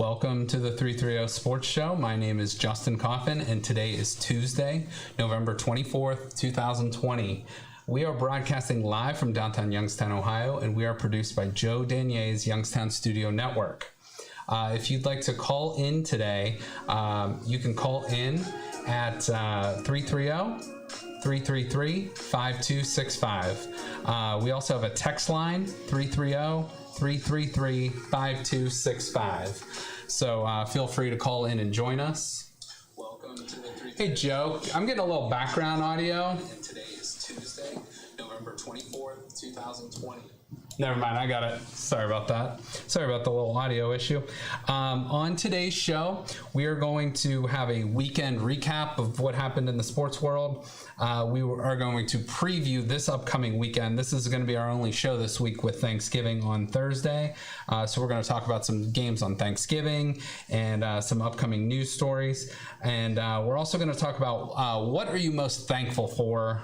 Welcome to the 330 Sports Show. My name is Justin Coffin, and today is Tuesday, November 24th, 2020. We are broadcasting live from downtown Youngstown, Ohio, and we are produced by Joe Danier's Youngstown Studio Network. If you'd like to call in today, you can call in at 330-333-5265. We also have a text line, 330-333-5265. So feel free to call in and join us. Welcome to the 330. Hey, Joe, I'm getting a little background audio. And today is Tuesday, November 24th, 2020. Never mind, I got it. Sorry about that. Sorry about the little audio issue. On today's show, we are going to have a weekend recap of what happened in the sports world. We are going to preview this upcoming weekend. This is going to be our only show this week with Thanksgiving on Thursday. So we're going to talk about some games on Thanksgiving and some upcoming news stories. And we're also going to talk about what are you most thankful for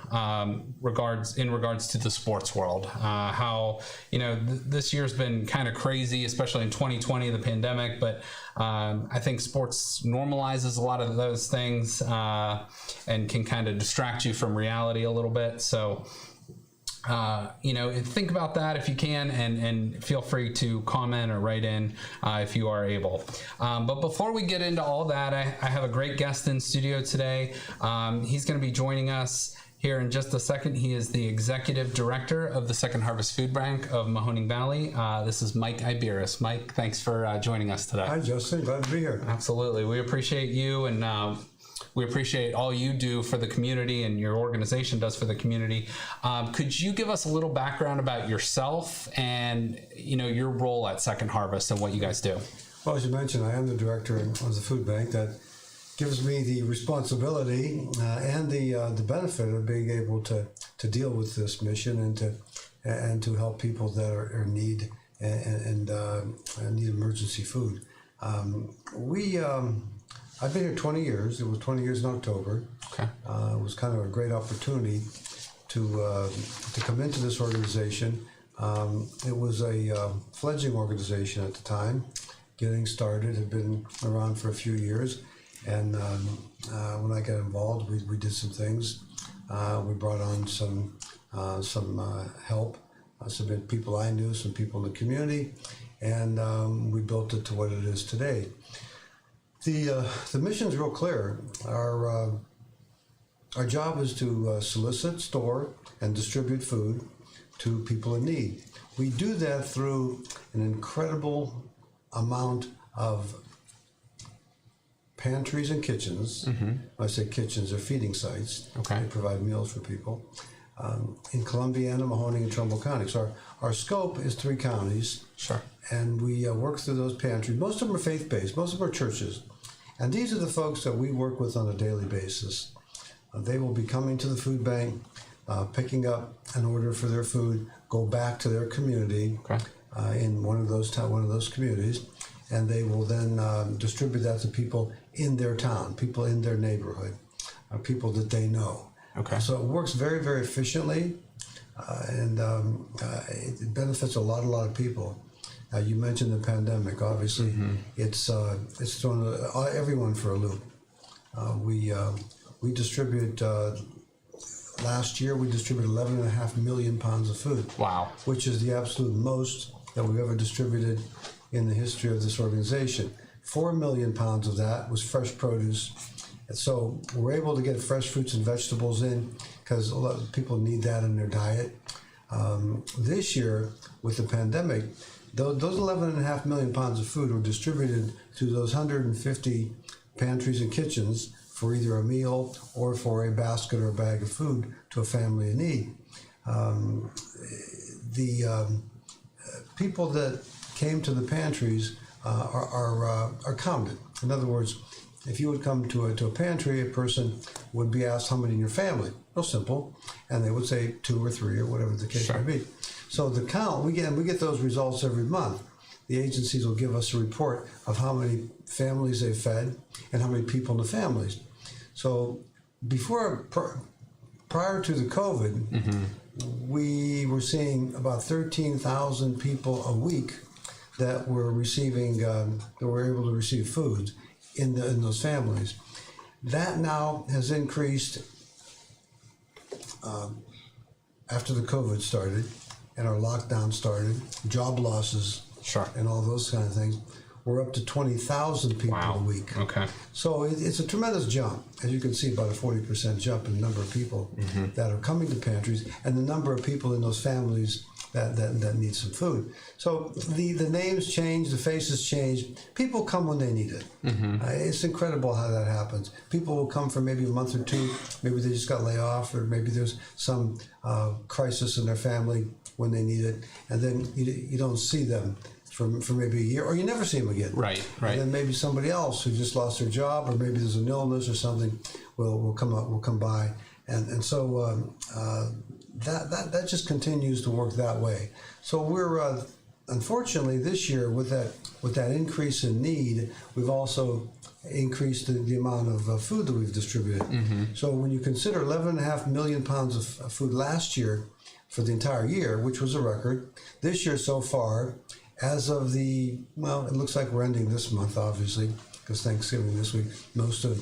in regards to the sports world. How, this year's been kind of crazy, especially in 2020, the pandemic, but I think sports normalizes a lot of those things and can kind of distract you from reality a little bit. So, think about that if you can, and feel free to comment or write in if you are able. But before we get into all that, I have a great guest in studio today. He's going to be joining us here in just a second. He is the executive director of the Second Harvest Food Bank of Mahoning Valley. This is Mike Iberis. Mike, thanks for joining us today. Hi, Justin. Glad to be here. Absolutely. We appreciate you, and we appreciate all you do for the community and your organization does for the community. Could you give us a little background about yourself and your role at Second Harvest and what you guys do? Well, as you mentioned, I am the director of the food bank. That gives me the responsibility and the benefit of being able to deal with this mission and to help people that are in need and need emergency food. I've been here 20 years. It was 20 years in October. Okay. It was kind of a great opportunity to come into this organization. It was a fledgling organization at the time, getting started. Had been around for a few years. And when I got involved, we did some things. We brought on some help, some people I knew, some people in the community, and we built it to what it is today. The mission's real clear. Our job is to solicit, store, and distribute food to people in need. We do that through an incredible amount of pantries and kitchens. Mm-hmm. When I say kitchens, they're feeding sites. Okay. They provide meals for people in Columbiana, Mahoning, and Trumbull counties. So our scope is 3 counties. Sure. And we work through those pantries. Most of them are faith-based. Most of them are churches. And these are the folks that we work with on a daily basis. They will be coming to the food bank, picking up an order for their food, go back to their community. Okay. In one of those communities, and they will then distribute that to people in their town, people in their neighborhood, people that they know. Okay. So it works very, very efficiently, and it benefits a lot of people. You mentioned the pandemic. Obviously, mm-hmm. It's thrown everyone for a loop. We distribute. Last year, we distributed 11.5 million pounds of food. Wow! Which is the absolute most that we've ever distributed in the history of this organization. 4 million pounds of that was fresh produce. And so we're able to get fresh fruits and vegetables in because a lot of people need that in their diet. This year, with the pandemic, those 11.5 million pounds of food were distributed to those 150 pantries and kitchens for either a meal or for a basket or a bag of food to a family in need. People that came to the pantries are counted. In other words, if you would come to a pantry, a person would be asked how many in your family. Real simple, and they would say 2 or 3 or whatever the case may be. So the count we get those results every month. The agencies will give us a report of how many families they fed and how many people in the families. So prior to the COVID, mm-hmm. we were seeing about 13,000 people a week that were receiving, that were able to receive food in those families. That now has increased after the COVID started and our lockdown started, job losses, and all those kind of things. We're up to 20,000 people a week. Okay. So it's a tremendous jump. As you can see, about a 40% jump in the number of people that are coming to pantries and the number of people in those families that need some food. So the names change, the faces change. People come when they need it. It's incredible how that happens. People will come for maybe a month or two. Maybe they just got laid off, or maybe there's some crisis in their family when they need it, and then you don't see them for maybe a year, or you never see them again. Right. And then maybe somebody else who just lost their job, or maybe there's an illness or something, will come by, and so that just continues to work that way. So we're unfortunately this year with that increase in need, we've also increased the amount of food that we've distributed. So when you consider 11.5 million pounds of food last year for the entire year, which was a record, this year so far, as of it looks like we're ending this month, obviously, because Thanksgiving this week, most of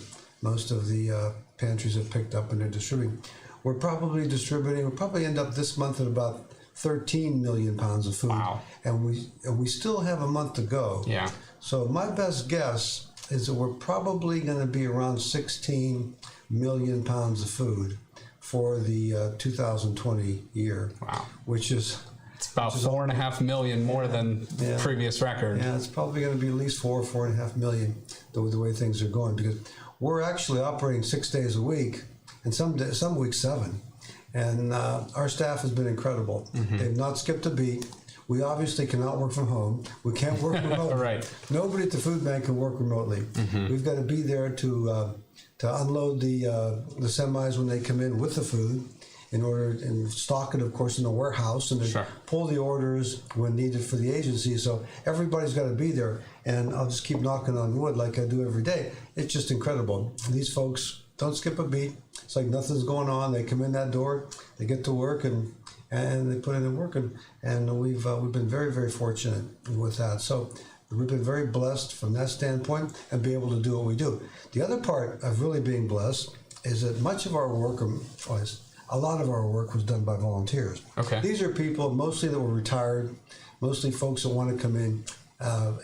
the pantries have picked up and they're distributing. We'll probably end up this month at about 13 million pounds of food. Wow. And we still have a month to go. Yeah. So my best guess is that we're probably going to be around 16 million pounds of food for the 2020 year. Wow. Which is... It's about 4.5 million more than the previous record. Yeah, it's probably going to be at least 4.5 million the way things are going, because we're actually operating 6 days a week, and some weeks 7. And our staff has been incredible. They've not skipped a beat. We obviously cannot work from home. We can't work remotely. Right. Nobody at the food bank can work remotely. We've got to be there to unload the semis when they come in with the food, and stock it, of course, in the warehouse, and then pull the orders when needed for the agency. So everybody's got to be there. And I'll just keep knocking on wood like I do every day. It's just incredible. These folks don't skip a beat. It's like nothing's going on. They come in that door, they get to work, and they put in work. And we've been very, very fortunate with that. So we've been very blessed from that standpoint and be able to do what we do. The other part of really being blessed is that much of our work, a lot of our work was done by volunteers. Okay. These are people mostly that were retired, mostly folks that want to come in,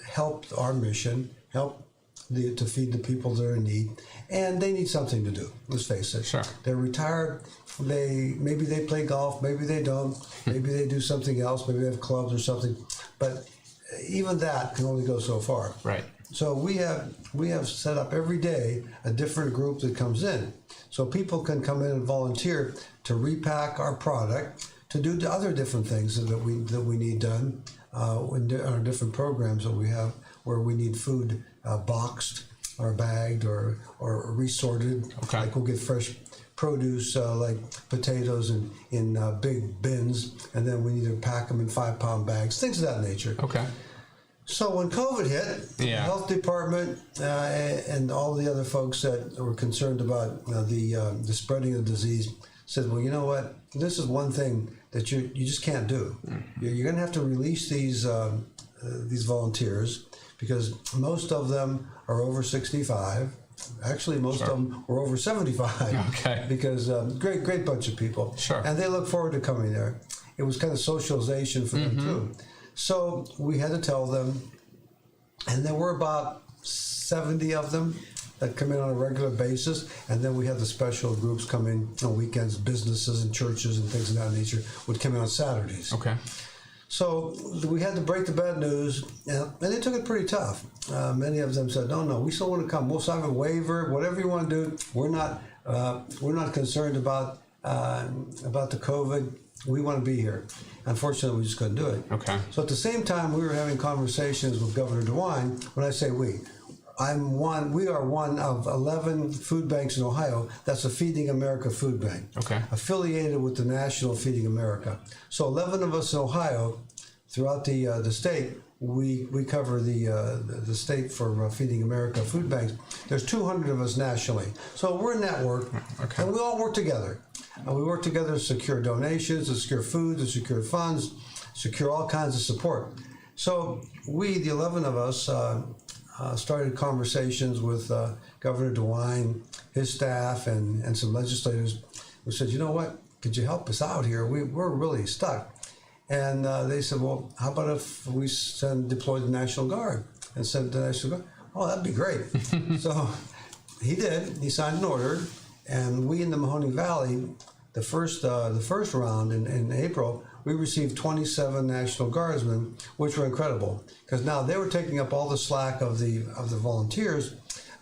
help our mission, help to feed the people that are in need, and they need something to do. Let's face it. Sure. They're retired. Maybe they play golf. Maybe they don't. Maybe they do something else. Maybe they have clubs or something. But even that can only go so far. Right. So we have set up every day a different group that comes in. So people can come in and volunteer to repack our product, to do other different things that we need done in our different programs that we have, where we need food boxed or bagged or resorted. Okay. Like we'll get fresh produce like potatoes in big bins, and then we need to pack them in 5-pound bags, things of that nature. Okay. So when COVID hit, the health department and all the other folks that were concerned about the spreading of the disease said, well, you know what? This is one thing that you just can't do. You're going to have to release these volunteers, because most of them are over 65. Actually, most of them were over 75. Okay. Because great bunch of people. Sure. And they look forward to coming there. It was kind of socialization for them too. So we had to tell them, and there were about 70 of them that come in on a regular basis, and then we had the special groups come in on weekends. Businesses and churches and things of that nature would come in on Saturdays. Okay. So we had to break the bad news, and they took it pretty tough. Many of them said, no, we still want to come. We'll sign a waiver, whatever you want to do. We're not concerned about the COVID. We want to be here. Unfortunately, we just couldn't do it. Okay. So at the same time, we were having conversations with Governor DeWine. When I say we are one of 11 food banks in Ohio. That's a Feeding America food bank. Okay. Affiliated with the National Feeding America. So 11 of us in Ohio, throughout the state, we cover the state for Feeding America food banks. There's 200 of us nationally. So we're a network, and we all work together. And we work together to secure donations, to secure food, to secure funds, secure all kinds of support. So we, the 11 of us, started conversations with Governor DeWine, his staff, and some legislators. We said, you know what, could you help us out here? We're really stuck. And they said, well, how about if we deploy the National Guard and send the National Guard? Oh, that'd be great. So he did. He signed an order, and we in the Mahoning Valley, the first round in April, we received 27 National Guardsmen, which were incredible because now they were taking up all the slack of the volunteers.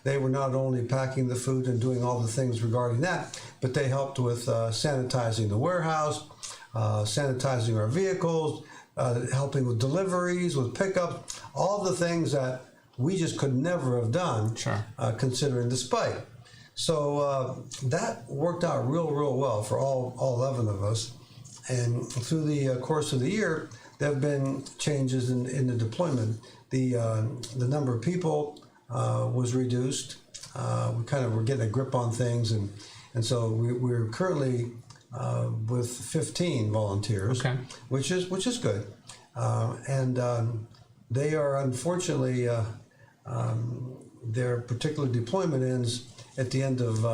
They were not only packing the food and doing all the things regarding that, but they helped with sanitizing the warehouse, sanitizing our vehicles, helping with deliveries, with pickups, all the things that we just could never have done, considering the spike. So that worked out real well for all 11 of us. And through the course of the year, there have been changes in the deployment. The number of people was reduced. We kind of were getting a grip on things, and so we're currently with 15 volunteers, which is good. And they are unfortunately their particular deployment ends at the end of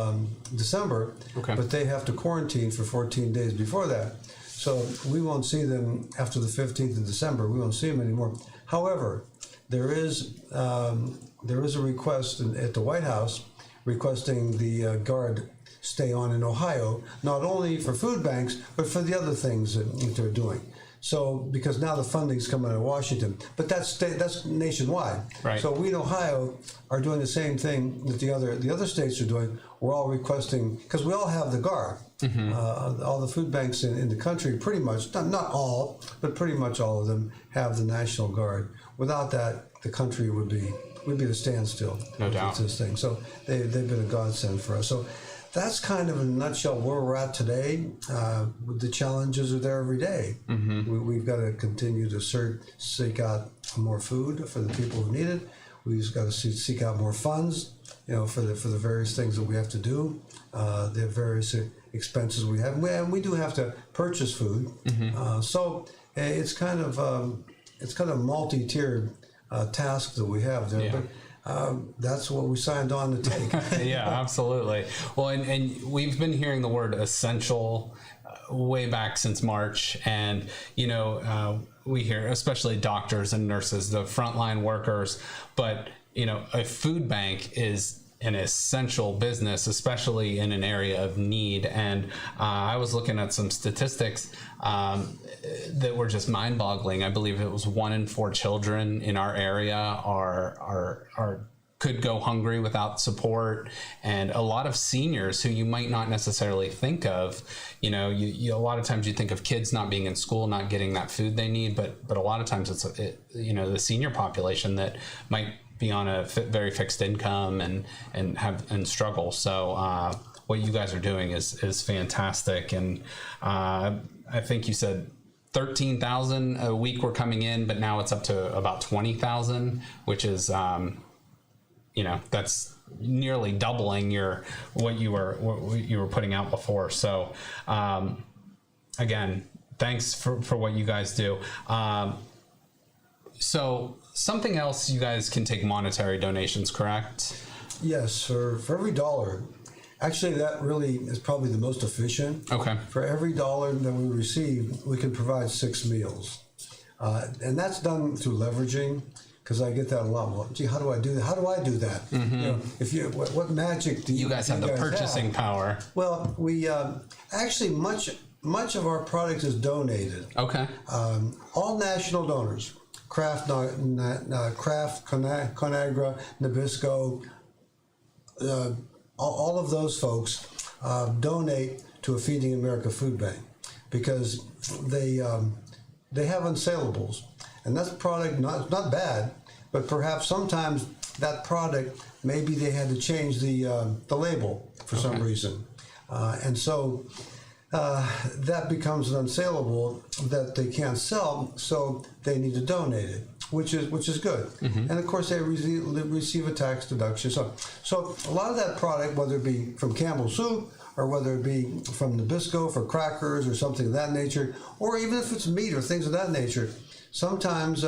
December, but they have to quarantine for 14 days before that. So we won't see them after the 15th of December. We won't see them anymore. However, there is a request at the White House requesting the Guard stay on in Ohio, not only for food banks, but for the other things that they're doing. So, because now the funding's coming out of Washington, but that's nationwide. Right. So we in Ohio are doing the same thing that the other states are doing. We're all requesting, because we all have the Guard. All the food banks in the country, pretty much, not all, but pretty much all of them have the National Guard. Without that, the country would be at a standstill. No doubt. This thing. So they've been a godsend for us. So that's kind of in a nutshell where we're at today. The challenges are there every day. We've got to continue to seek out more food for the people who need it. We've got to seek out more funds, for the various things that we have to do. The various expenses we have, and we do have to purchase food. So it's kind of multi-tiered task that we have there. But that's what we signed on to take. Yeah, absolutely. Well, and we've been hearing the word essential way back since March, and we hear especially doctors and nurses, the frontline workers, but a food bank is an essential business, especially in an area of need. And I was looking at some statistics that were just mind-boggling. I believe it was 1 in 4 children in our area could go hungry without support, and a lot of seniors who you might not necessarily think of. You a lot of times you think of kids not being in school, not getting that food they need, but a lot of times it's the senior population that might be on a very fixed income and struggle. So what you guys are doing is fantastic, and I think you said 13,000 a week were coming in, but now it's up to about 20,000, which is that's nearly doubling what you were putting out before. So again, thanks for what you guys do. So something else, you guys can take monetary donations, correct? Yes, for every dollar. Actually, that really is probably the most efficient. Okay. For every dollar that we receive, we can provide 6 meals. And that's done through leveraging, because I get that a lot. Well, gee, how do I do that? How do I do that? What magic do you guys have? The purchasing power. Well, we actually much of our product is donated. Okay. All national donors. Kraft, Conagra, Nabisco, all of those folks donate to a Feeding America food bank because they have unsaleables, and that's product not bad, but perhaps sometimes that product maybe they had to change the label for some reason, and so. That becomes an unsaleable that they can't sell, so they need to donate it, which is good. And of course, they receive a tax deduction. So a lot of that product, whether it be from Campbell Soup or whether it be from Nabisco for crackers or something of that nature, or even if it's meat or things of that nature. Sometimes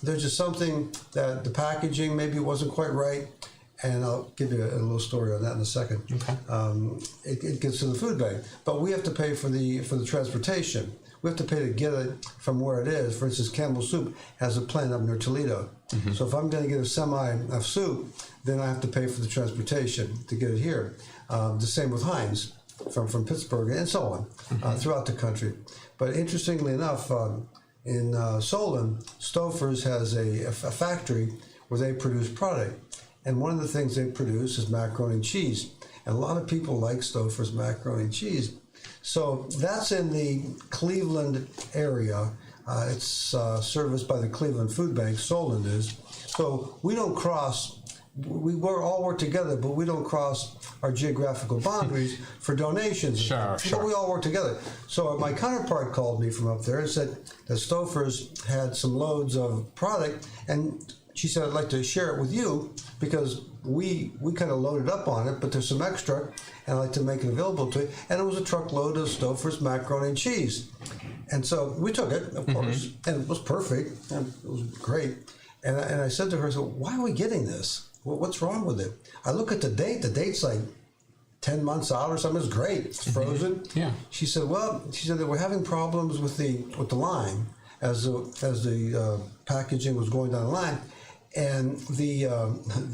there's just something that the packaging maybe wasn't quite right, and I'll give you a little story on that in a second. Okay. It gets to the food bank, but we have to pay for the transportation. We have to pay to get it from where it is. For instance, Campbell Soup has a plant up near Toledo. Mm-hmm. So if I'm going to get a semi of soup, then I have to pay for the transportation to get it here. The same with Heinz from Pittsburgh and so on, mm-hmm. Throughout the country. But interestingly enough, in Solon, Stouffer's has a factory where they produce product. And one of the things they produce is macaroni and cheese. And a lot of people like Stouffer's macaroni and cheese. So that's in the Cleveland area. It's serviced by the Cleveland Food Bank, Solon is. So we don't cross, we all work together, but we don't cross our geographical boundaries for donations. Sure. But we all work together. So my counterpart called me from up there and said that Stouffer's had some loads of product, and she said, I'd like to share it with you because we kind of loaded up on it, but there's some extra, and I'd like to make it available to you. And it was a truckload of Stouffer's macaroni and cheese. And so we took it, of course, and it was perfect, and it was great. And I said to her, so why are we getting this? What's wrong with it? I look at the date. The date's like 10 months out or something. It's great. It's frozen. Yeah. She said that we're having problems with the line as the packaging was going down the line. And the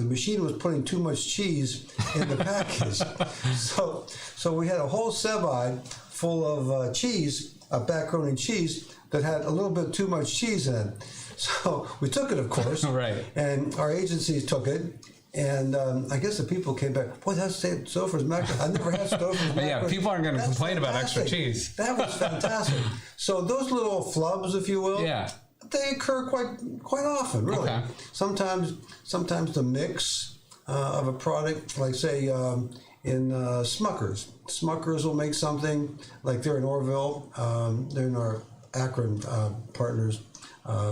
machine was putting too much cheese in the package. So we had a whole semi full of cheese, macaroni and cheese, that had a little bit too much cheese in it. So we took it, of course. Right. And our agencies took it. And I guess the people came back, boy, that's Stouffer's macaroni. I never had Stouffer's macaroni. Yeah, people aren't going to complain about extra cheese. That was fantastic. So those little flubs, if you will. Yeah. They occur quite often, really. Okay. Sometimes the mix of a product, like say in Smucker's. Smucker's will make something like they're in Orville. They're in our Akron partners,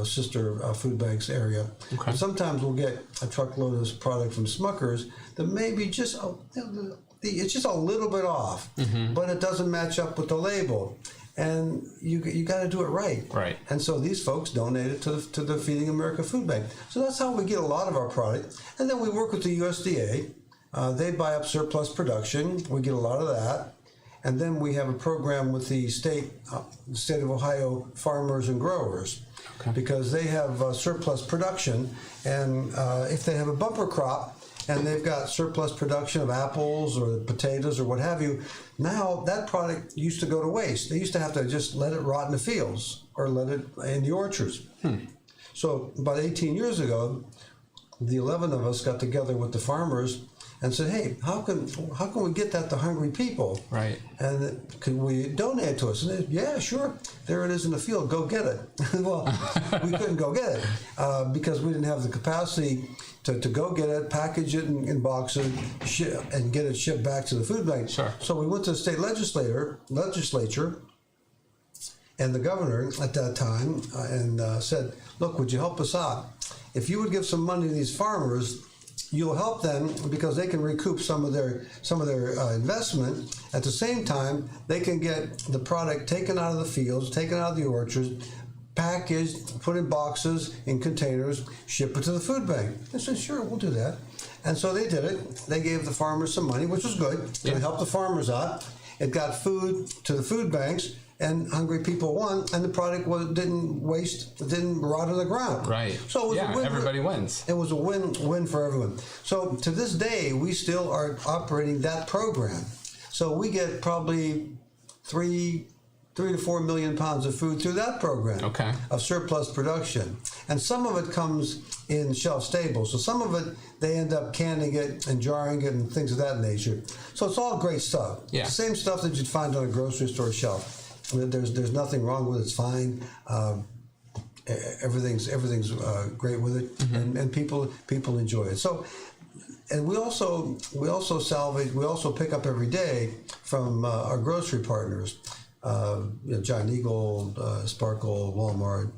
sister food banks area. Okay. Sometimes we'll get a truckload of product from Smucker's that maybe it's just a little bit off, mm-hmm. but it doesn't match up with the label. And you got to do it right. Right. And so these folks donate it to the Feeding America Food Bank. So that's how we get a lot of our product. And then we work with the USDA. They buy up surplus production. We get a lot of that. And then we have a program with the state of Ohio farmers and growers. Okay. Because they have surplus production. And if they have a bumper crop, and they've got surplus production of apples or potatoes or what have you, now that product used to go to waste. They used to have to just let it rot in the fields or let it in the orchards. So about 18 years ago, the 11 of us got together with the farmers and said, hey, how can we get that to hungry people? Right. And can we donate it to us? And they said, yeah, sure. There it is in the field. Go get it. Well, we couldn't go get it because we didn't have the capacity to go get it, package it in boxes, and get it shipped back to the food bank. Sure. So we went to the state legislature, and the governor at that time, and said, look, would you help us out? If you would give some money to these farmers, you'll help them because they can recoup some of their investment. At the same time, they can get the product taken out of the fields, taken out of the orchards, packaged, put in boxes, in containers, ship it to the food bank. I said, sure, we'll do that. And so they did it. They gave the farmers some money, which was good. It helped the farmers out. It got food to the food banks, and hungry people won, and the product didn't waste, didn't rot on the ground. Right. So it was everybody wins. It was a win-win for everyone. So to this day, we still are operating that program. So we get probably 3 to 4 million pounds of food through that program of surplus production. And some of it comes in shelf stable. So some of it, they end up canning it and jarring it and things of that nature. So it's all great stuff. Yeah. The same stuff that you'd find on a grocery store shelf. There's nothing wrong with it. It's fine. Everything's great with it, mm-hmm. and people enjoy it. So, and we also salvage. We also pick up every day from our grocery partners. Giant Eagle, Sparkle, Walmart,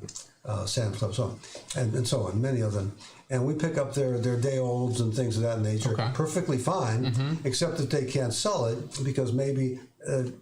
Sam's Club, so on, and so on, many of them. And we pick up their day olds and things of that nature, perfectly fine, except that they can't sell it because maybe the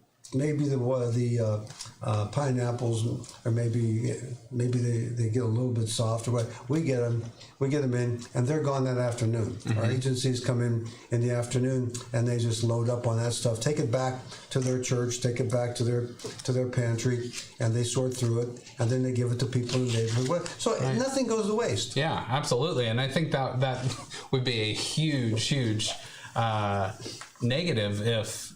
pineapples, or maybe they get a little bit soft, or what. We get them in, and they're gone that afternoon. Our agencies come in the afternoon, and they just load up on that stuff, take it back to their church, take it back to their pantry, and they sort through it, and then they give it to people in the neighborhood. So nothing goes to waste. Yeah, absolutely, and I think that would be a huge negative if.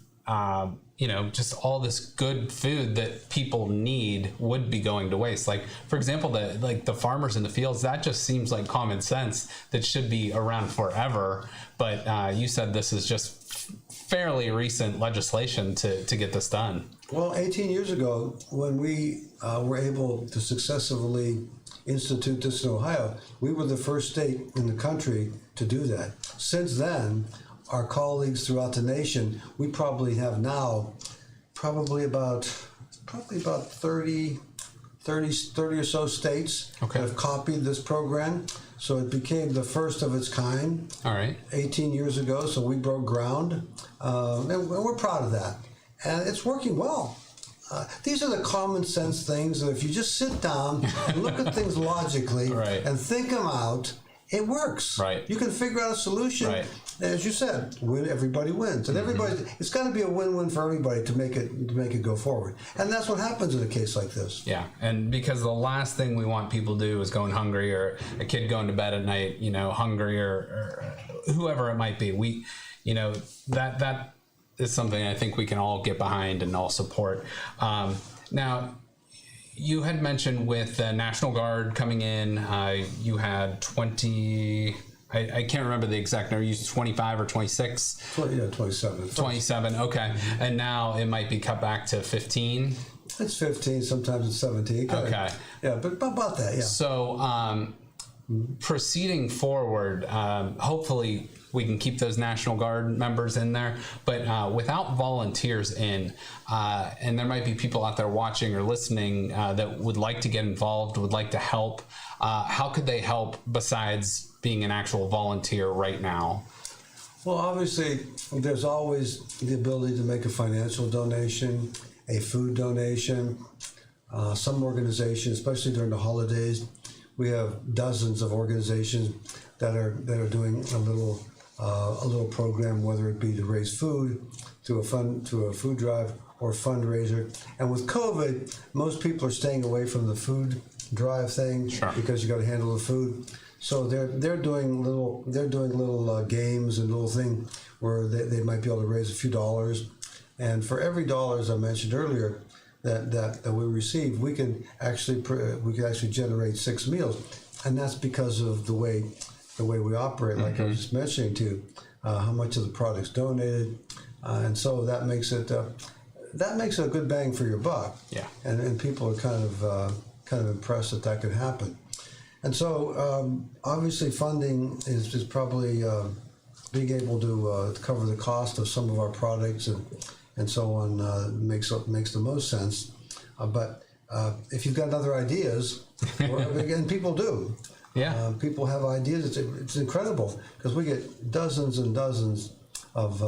Just all this good food that people need would be going to waste. Like, for example, the farmers in the fields, that just seems like common sense that should be around forever. But you said this is just fairly recent legislation to get this done. Well, 18 years ago, when we were able to successfully institute this in Ohio, we were the first state in the country to do that. Since then, our colleagues throughout the nation, we probably have now about 30 or so states that have copied this program. So it became the first of its kind 18 years ago, so we broke ground. And we're proud of that. And it's working well. These are the common sense things that if you just sit down and look at things logically and think them out, it works. You can figure out a solution. As you said, everybody wins, and it's got to be a win-win for everybody to make it go forward, and that's what happens in a case like this. Yeah, and because the last thing we want people to do is going hungry, or a kid going to bed at night, hungry, or whoever it might be. That is something I think we can all get behind and all support. Now, you had mentioned with the National Guard coming in, you had 20. I can't remember the exact number. You used 25 or 26? 27. 27, okay. And now it might be cut back to 15? It's 15, sometimes it's 17. Okay. Yeah, but about that, yeah. So proceeding forward, hopefully we can keep those National Guard members in there, but without volunteers in, and there might be people out there watching or listening that would like to get involved, would like to help, how could they help besides being an actual volunteer right now? Well, obviously, there's always the ability to make a financial donation, a food donation. Some organizations, especially during the holidays, we have dozens of organizations that are doing a little program, whether it be to raise food, to a food drive or fundraiser. And with COVID, most people are staying away from the food drive thing because you got to handle the food. So they're doing little games and little thing where they might be able to raise a few dollars, and for every dollar, as I mentioned earlier, that we receive, we can actually generate 6 meals, and that's because of the way we operate. Like I was just mentioning to you, how much of the product's donated, and so that makes it a good bang for your buck. Yeah, and people are kind of impressed that could happen. And so, obviously, funding is probably being able to cover the cost of some of our products and so on makes the most sense. But if you've got other ideas, and people do, people have ideas. It's incredible because we get dozens and dozens of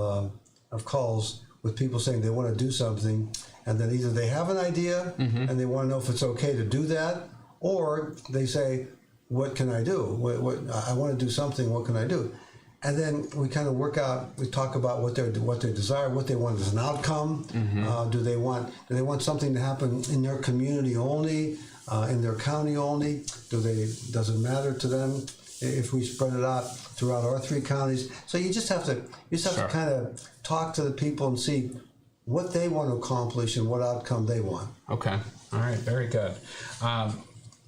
calls with people saying they want to do something, and then either they have an idea and they want to know if it's okay to do that, or they say, what can I do? What I want to do something. What can I do? And then we kind of we talk about what they desire, what they want as an outcome. Do they want something to happen in their community only, in their county only? Does it matter to them if we spread it out throughout our 3 counties? So you just have to kind of talk to the people and see what they want to accomplish and what outcome they want. Okay. All right. Very good.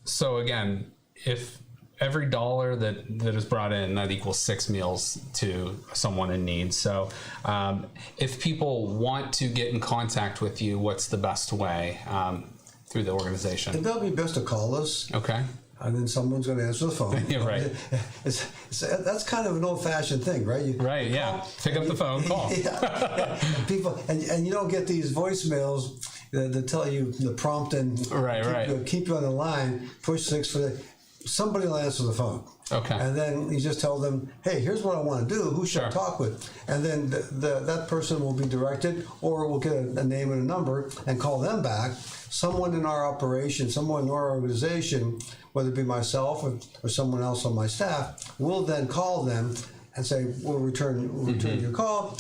So again, if every dollar that is brought in, that equals 6 meals to someone in need. So if people want to get in contact with you, what's the best way through the organization? It'll be best to call us. Okay. And then someone's going to answer the phone. Yeah, right. That's kind of an old-fashioned thing, right? You yeah. Pick up the phone, call. People, and you don't get these voicemails they tell you the prompt and keep you on the line, push 6 for the. Somebody will answer the phone. Okay. And then you just tell them, hey, here's what I want to do. Who should I talk with? And then that person will be directed, or will get a name and a number and call them back. Someone in our operation, someone in our organization, whether it be myself or someone else on my staff, will then call them and say, we'll return your call.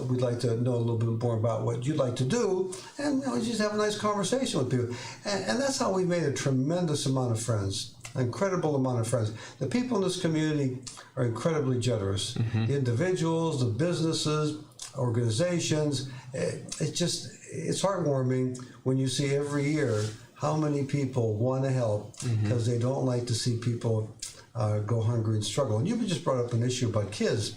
We'd like to know a little bit more about what you'd like to do, and just have a nice conversation with people. And that's how we made a tremendous amount of friends, an incredible amount of friends. The people in this community are incredibly generous. The individuals, the businesses, organizations. It's heartwarming when you see every year how many people want to help because they don't like to see people go hungry and struggle. And you just brought up an issue about kids.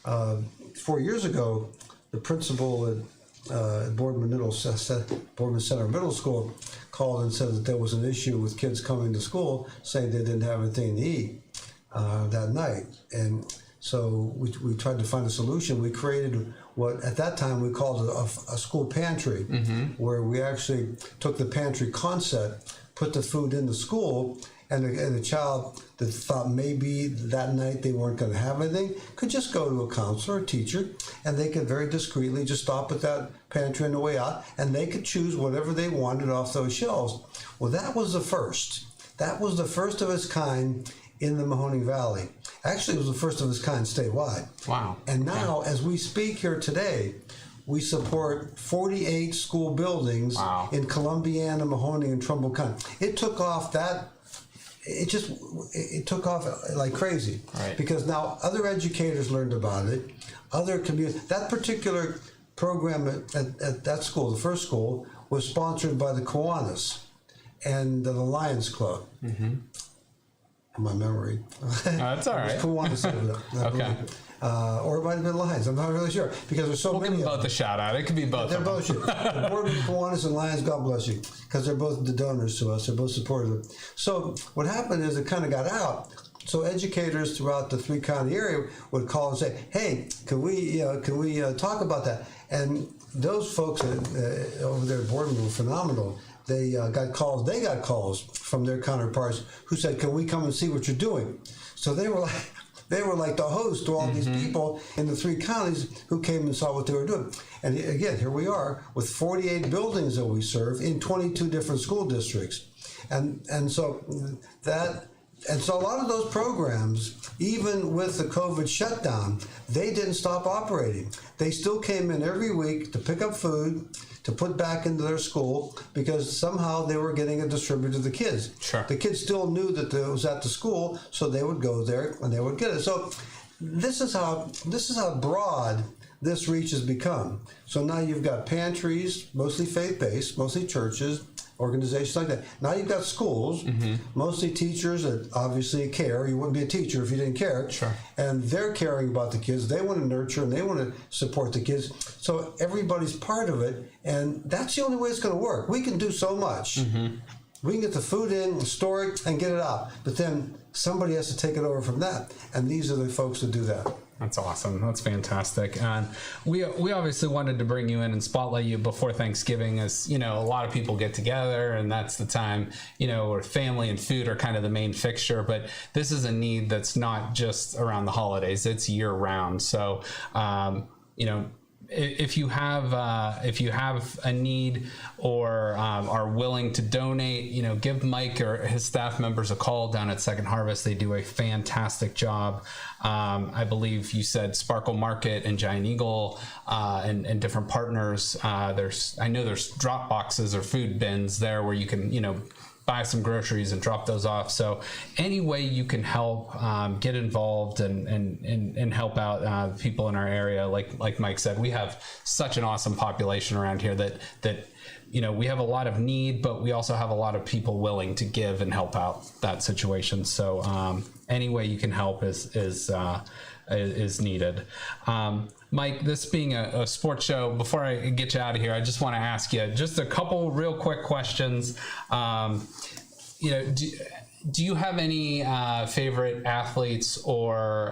4 years ago, the principal at Boardman Center Middle School called and said that there was an issue with kids coming to school saying they didn't have anything to eat that night. And so we tried to find a solution. We created what at that time we called a school pantry, where we actually took the pantry concept, put the food in the school, and a child that thought maybe that night they weren't going to have anything could just go to a counselor or teacher, and they could very discreetly just stop at that pantry on the way out, and they could choose whatever they wanted off those shelves. Well, that was the first. That was the first of its kind in the Mahoning Valley. Actually, it was the first of its kind statewide. Wow. And now, as we speak here today, we support 48 school buildings in Columbiana, Mahoning, and Trumbull County. It took off it took off like crazy, because now other educators learned about it, other community. That particular program at that school, the first school, was sponsored by the Kiwanis and the Lions Club. My memory. That's all right. Kiwanis, okay. Or it might have been Lions. I'm not really sure, because there's so many. We'll give them both a shout out. It could be both. They're both. The board of Kiwanis and Lions, God bless you, because they're both the donors to us. They're both supportive. So what happened is it kind of got out. So educators throughout the 3-county area would call and say, "Hey, can we talk about that?" And those folks over there at Boardman were phenomenal. They got calls from their counterparts who said, "Can we come and see what you're doing?" So they were like the host to all these people in the 3 counties who came and saw what they were doing. And again, here we are with 48 buildings that we serve in 22 different school districts. And so a lot of those programs, even with the COVID shutdown, they didn't stop operating. They still came in every week to pick up food, to put back into their school, because somehow they were getting it distributed to the kids. Sure. The kids still knew that it was at the school, so they would go there and they would get it. So this is how broad this reach has become. So now you've got pantries, mostly faith-based, mostly churches, organizations like that. Now you've got schools, mostly teachers that obviously care. You wouldn't be a teacher if you didn't care. Sure. And they're caring about the kids. They want to nurture and they want to support the kids. So everybody's part of it, and that's the only way it's going to work. We can do so much. We can get the food in, store it, and get it out. But then somebody has to take it over from that, and these are the folks that do that. That's awesome. That's fantastic. And we obviously wanted to bring you in and spotlight you before Thanksgiving, as a lot of people get together, and that's the time, where family and food are kind of the main fixture. But this is a need that's not just around the holidays; it's year round. So, if you have a need or are willing to donate, give Mike or his staff members a call down at Second Harvest. They do a fantastic job. I believe you said Sparkle Market and Giant Eagle and different partners. I know there's drop boxes or food bins there where you can buy some groceries and drop those off. So any way you can help, get involved and help out people in our area. Like Mike said, we have such an awesome population around here that we have a lot of need, but we also have a lot of people willing to give and help out that situation. So any way you can help is needed. Mike, this being a sports show, before I get you out of here, I just want to ask you just a couple real quick questions. Do you have any favorite athletes or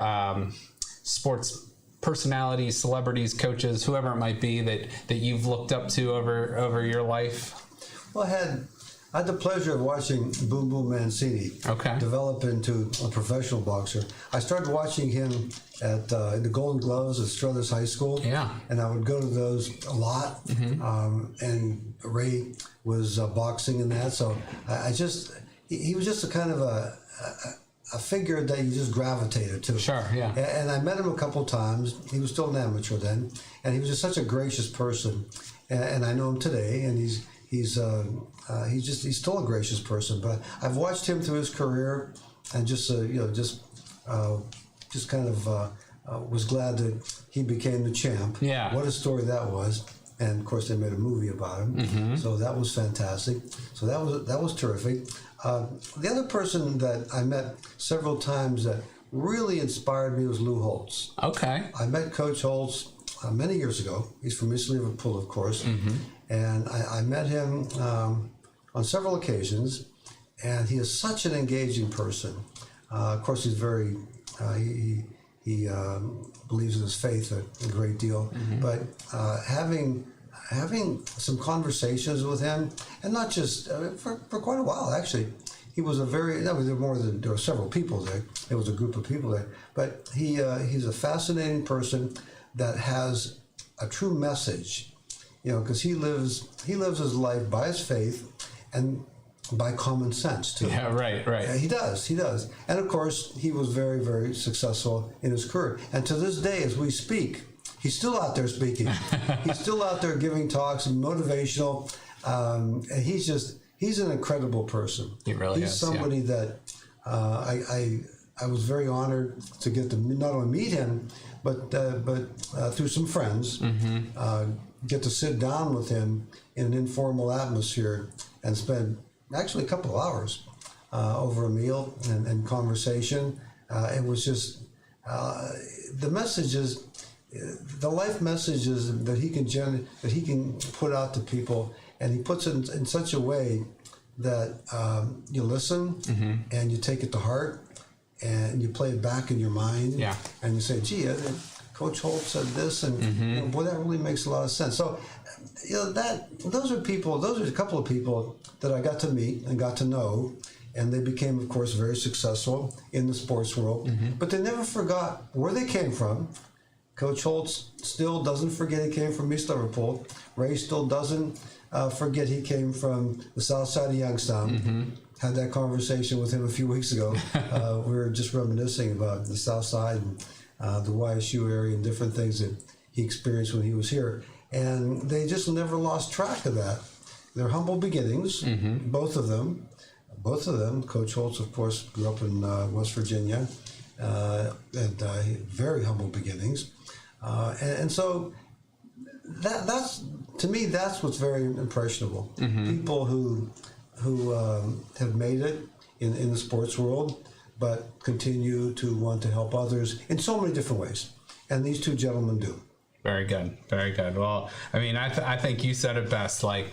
sports personalities, celebrities, coaches, whoever it might be that you've looked up to over your life? Well, I had the pleasure of watching Boom Boom Mancini develop into a professional boxer. I started watching him at the Golden Gloves at Struthers High School. Yeah. And I would go to those a lot. And Ray was boxing in that. So he was just a kind of a figure that you just gravitated to. Sure, yeah. And I met him a couple times. He was still an amateur then. And he was just such a gracious person. And I know him today, and he's still a gracious person. But I've watched him through his career, and just kind of was glad that he became the champ. Yeah. What a story that was. And of course, they made a movie about him. So that was fantastic. So that was terrific. The other person that I met several times that really inspired me was Lou Holtz. Okay. I met Coach Holtz many years ago. He's from East Liverpool, of course. And I met him on several occasions, and he is such an engaging person. Of course, he's very, he believes in his faith a great deal, but having some conversations with him, and not just for quite a while, actually. He was a very, there were several people there. There was a group of people there, but he's a fascinating person that has a true message, because he lives his life by his faith and by common sense too. Yeah, right. He does. And of course, he was very, very successful in his career. And to this day, as we speak, he's still out there speaking. He's still out there giving talks and motivational. And he's an incredible person. He really is. He's somebody that I was very honored to get to not only meet him, but through some friends, get to sit down with him in an informal atmosphere and spend actually a couple of hours over a meal and conversation. It was just the messages, the life messages that he can put out to people, and he puts it in such a way that you listen and you take it to heart and you play it back in your mind. Yeah. And you say, gee, Coach Holt said this, and boy, that really makes a lot of sense. So, those are a couple of people that I got to meet and got to know, and they became, of course, very successful in the sports world. But they never forgot where they came from. Coach Holtz still doesn't forget he came from East Liverpool. Ray still doesn't forget he came from the south side of Youngstown. Had that conversation with him a few weeks ago. We were just reminiscing about the south side and the YSU area and different things that he experienced when he was here. And they just never lost track of that. They're humble beginnings, both of them. Coach Holtz, of course, grew up in West Virginia, and very humble beginnings. And so that's, to me, that's what's very impressionable. People who have made it in the sports world, but continue to want to help others in so many different ways. And these two gentlemen do. Very good. Very good. Well, I mean, I think you said it best, live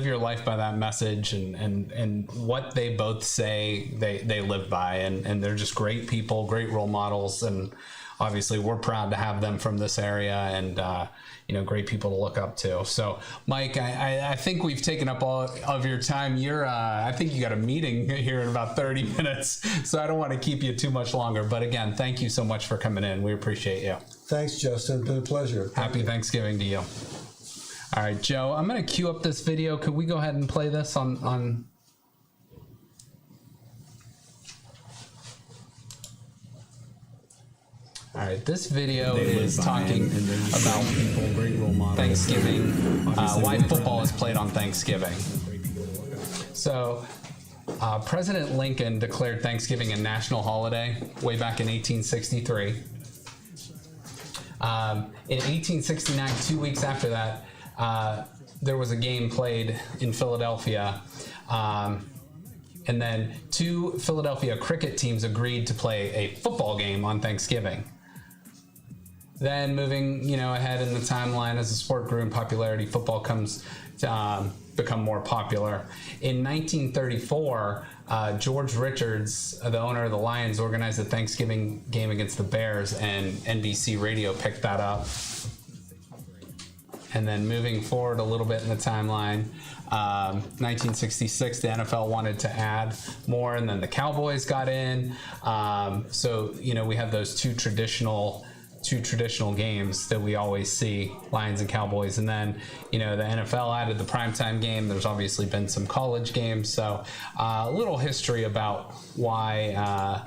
your life by that message, and what they both say they live by, and they're just great people, great role models, and obviously we're proud to have them from this area, and great people to look up to. So Mike, I think we've taken up all of your time. I think you got a meeting here in about 30 minutes, so I don't want to keep you too much longer, but again, thank you so much for coming in. We appreciate you. Thanks, Justin. It's been a pleasure. Happy Thanksgiving to you. All right, Joe, I'm going to queue up this video. Could we go ahead and play this on... All right, this video is talking about Thanksgiving, why football is played on Thanksgiving. So, President Lincoln declared Thanksgiving a national holiday way back in 1863. In 1869, 2 weeks after that, there was a game played in Philadelphia, and then two Philadelphia cricket teams agreed to play a football game on Thanksgiving. Then moving, ahead in the timeline as the sport grew in popularity, football comes to become more popular. In 1934, George Richards, the owner of the Lions, organized a Thanksgiving game against the Bears, and NBC Radio picked that up. And then moving forward a little bit in the timeline, 1966, the NFL wanted to add more, and then the Cowboys got in. So, we have those two traditional games that we always see, Lions and Cowboys. And then, the NFL added the primetime game. There's obviously been some college games. So a little history about why,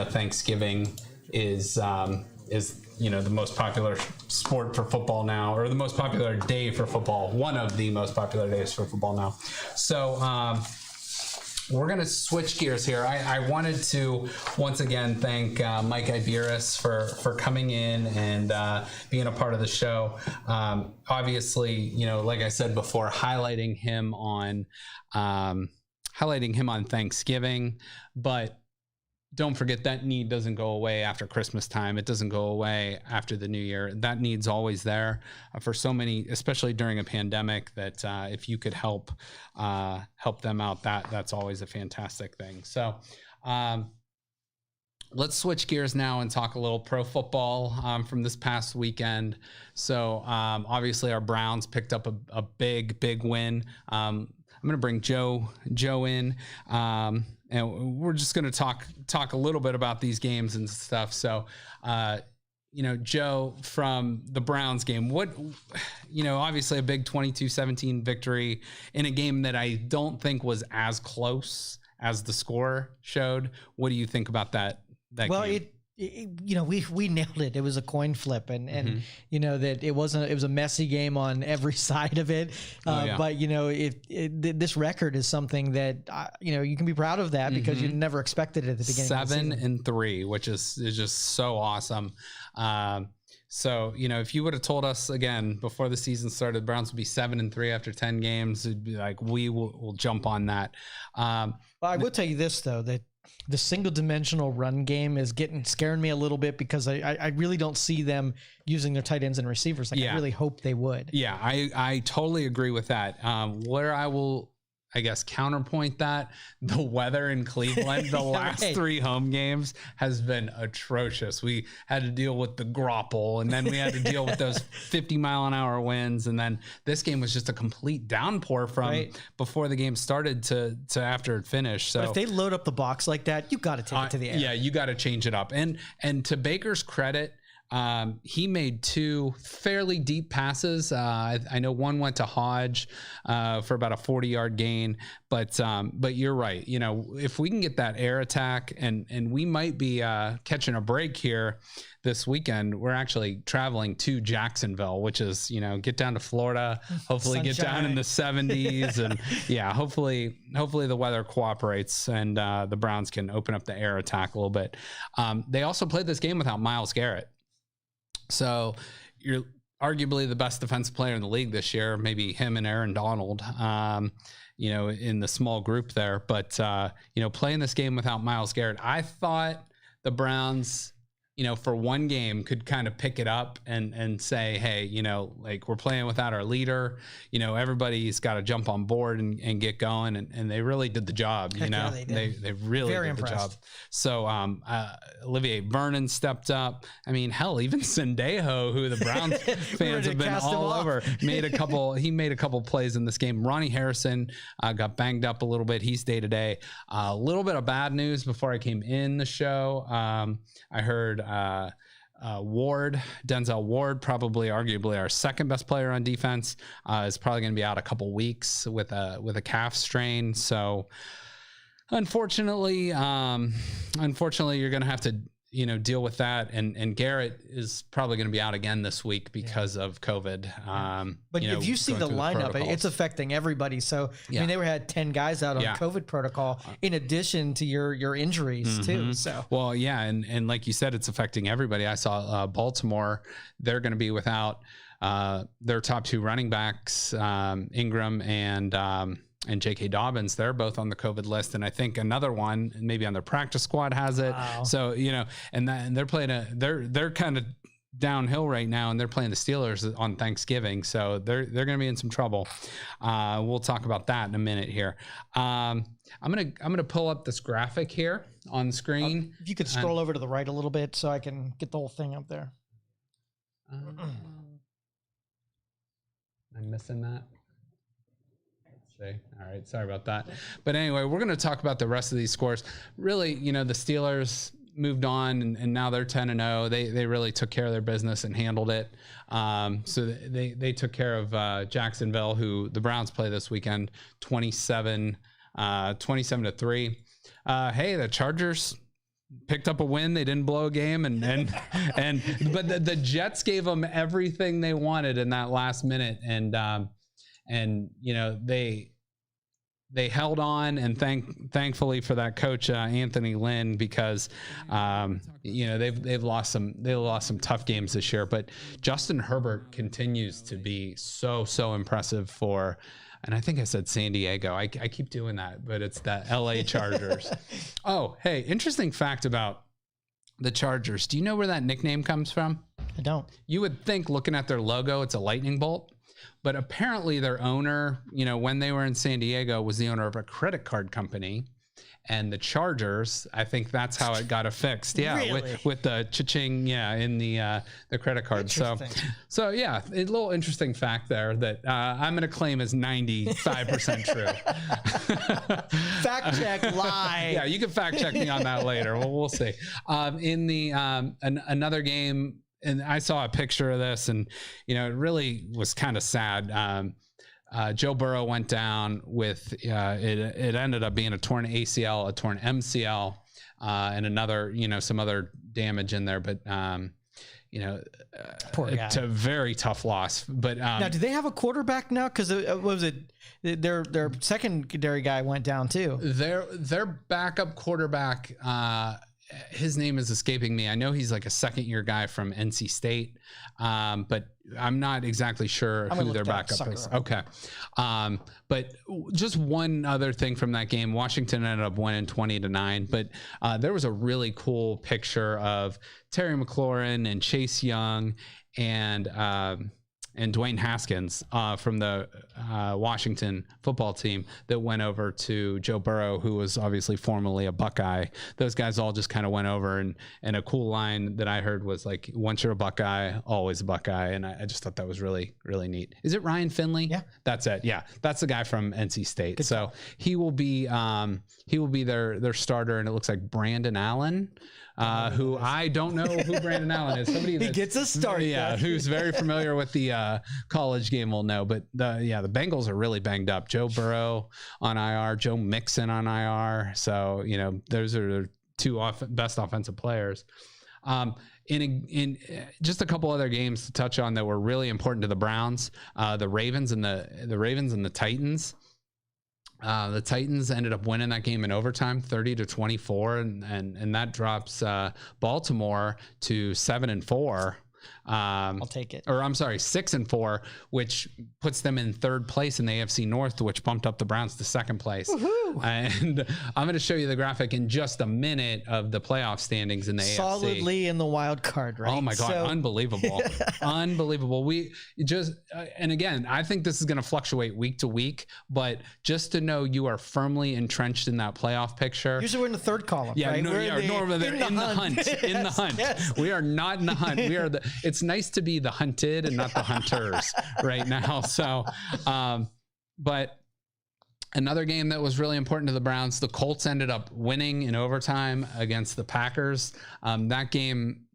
Thanksgiving is the most popular sport for football now, or the most popular day for football, one of the most popular days for football now. So we're going to switch gears here. I wanted to once again thank Mike Iberis for coming in and being a part of the show. Obviously, like I said before, highlighting him on Thanksgiving, but don't forget that need doesn't go away after Christmas time. It doesn't go away after the new year. That need's always there for so many, especially during a pandemic, that if you could help them out, that's always a fantastic thing. So let's switch gears now and talk a little pro football from this past weekend. So obviously our Browns picked up a big win. I'm going to bring Joe in. And we're just going to talk a little bit about these games and stuff. So, Joe, from the Browns game, obviously a big 22-17 victory in a game that I don't think was as close as the score showed. What do you think about that game? We nailed it. It was a coin flip, and that it was a messy game on every side of it. But this record is something that you can be proud of that because you never expected it at the beginning. 7-3, which is just so awesome. So if you would have told us again before the season started, the Browns would be 7-3 after 10 games, it'd be like we'll jump on that. Well, I will tell you this though, that the single-dimensional run game is scaring me a little bit because I really don't see them using their tight ends and receivers. I really hope they would. Yeah, I totally agree with that. Where I will, I guess, counterpoint that, the weather in Cleveland, the last 3 home games has been atrocious. We had to deal with the grapple, and then we had to deal with those 50-mile-an-hour winds, and then this game was just a complete downpour from before the game started to after it finished. So but if they load up the box like that, you got to take it to the air. Yeah, you got to change it up. And to Baker's credit, he made 2 fairly deep passes. I know one went to Hodge for about a 40-yard gain, but you're right. If we can get that air attack, and we might be catching a break here this weekend. We're actually traveling to Jacksonville, which is get down to Florida. Hopefully, Sunshine. Get down in the 70s, and hopefully the weather cooperates and the Browns can open up the air attack a little bit. They also played this game without Myles Garrett. So you're arguably the best defensive player in the league this year, maybe him and Aaron Donald, in the small group there. But, playing this game without Myles Garrett, I thought the Browns, for one game could kind of pick it up and say, hey, we're playing without our leader. Everybody's got to jump on board and get going. And they really did the job. Yeah, they really did the job. So Olivier Vernon stepped up. I mean, hell, even Sendejo, who the Browns fans have been all over, made a couple plays in this game. Ronnie Harrison got banged up a little bit. He's day to day. A little bit of bad news before I came in the show. I heard Denzel Ward, probably arguably our second best player on defense, is probably going to be out a couple weeks with a calf strain. So unfortunately, you're going to have to deal with that. And Garrett is probably going to be out again this week because of COVID. But if you see the lineup, it's affecting everybody. So, I mean, they had 10 guys out on COVID protocol in addition to your injuries too. So, well, yeah. And like you said, it's affecting everybody. I saw Baltimore, they're going to be without their top 2 running backs, Ingram and J.K. Dobbins. They're both on the COVID list, and I think another one maybe on their practice squad has it. Wow. So and they're playing they're kind of downhill right now, and they're playing the Steelers on Thanksgiving, so they're going to be in some trouble. We'll talk about that in a minute here. I'm gonna pull up this graphic here on the screen. If you could scroll over to the right a little bit so I can get the whole thing up there. I'm missing that. Let's see. All right, sorry about that. But anyway, we're going to talk about the rest of these scores. Really, the Steelers moved on, and now they're 10-0. They really took care of their business and handled it. So they took care of Jacksonville, who the Browns play this weekend, 27-3. Hey, the Chargers picked up a win. They didn't blow a game, but the Jets gave them everything they wanted in that last minute, and they held on, and thankfully for that coach Anthony Lynn, because they've lost some tough games this year, but Justin Herbert continues to be so impressive for. And I think I said San Diego. I keep doing that, but it's the LA Chargers. Oh, hey, interesting fact about the Chargers. Do you know where that nickname comes from? I don't. You would think, looking at their logo, it's a lightning bolt. But apparently their owner, when they were in San Diego, was the owner of a credit card company. And the Chargers, I think that's how it got affixed. Yeah, really? with the cha-ching, in the credit card. So yeah, a little interesting fact there that I'm going to claim is 95% true. Fact check, lie. Yeah, you can fact check me on that later. We'll see. In the another game, and I saw a picture of this, and it really was kind of sad. Joe Burrow went down with it ended up being a torn ACL, a torn MCL, and another some other damage in there. But poor guy. It's a very tough loss. But now, do they have a quarterback now? Because what was it? Their secondary guy went down too. Their backup quarterback. His name is escaping me. I know he's like a second-year guy from NC State, but I'm not exactly sure who their backup is. Okay. But just one other thing from that game, Washington ended up winning 20-9, but there was a really cool picture of Terry McLaurin and Chase Young and Dwayne Haskins from the Washington football team that went over to Joe Burrow, who was obviously formerly a Buckeye. Those guys all just kind of went over, and a cool line that I heard was like, once you're a Buckeye, always a Buckeye. And I just thought that was really, really neat. Is it Ryan Finley? Yeah. That's it. Yeah. That's the guy from NC State. Good so he will be their starter, and it looks like Brandon Allen. Who I don't know who Brandon Allen is. Somebody he gets a start. Yeah, who's very familiar with the college game will know. But the Bengals are really banged up. Joe Burrow on IR, Joe Mixon on IR. So those are their two best offensive players. In just a couple other games to touch on that were really important to the Browns, the Ravens and the Titans. The Titans ended up winning that game in overtime, 30-24, and that drops Baltimore to 7-4. I'll take it. Or I'm sorry, 6-4, which puts them in third place in the AFC North, which bumped up the Browns to second place. Woo-hoo. And I'm going to show you the graphic in just a minute of the playoff standings in the AFC. Solidly in the wild card, right? Oh my God, unbelievable. Unbelievable. We just, and again, I think this is going to fluctuate week to week, but just to know you are firmly entrenched in that playoff picture. Usually we're in the third column, right? Normally they're in the hunt. In the hunt. Yes. We are not in the hunt. We are it's nice to be the hunted and not the hunters right now. So, but another game that was really important to the Browns, the Colts ended up winning in overtime against the Packers. That game,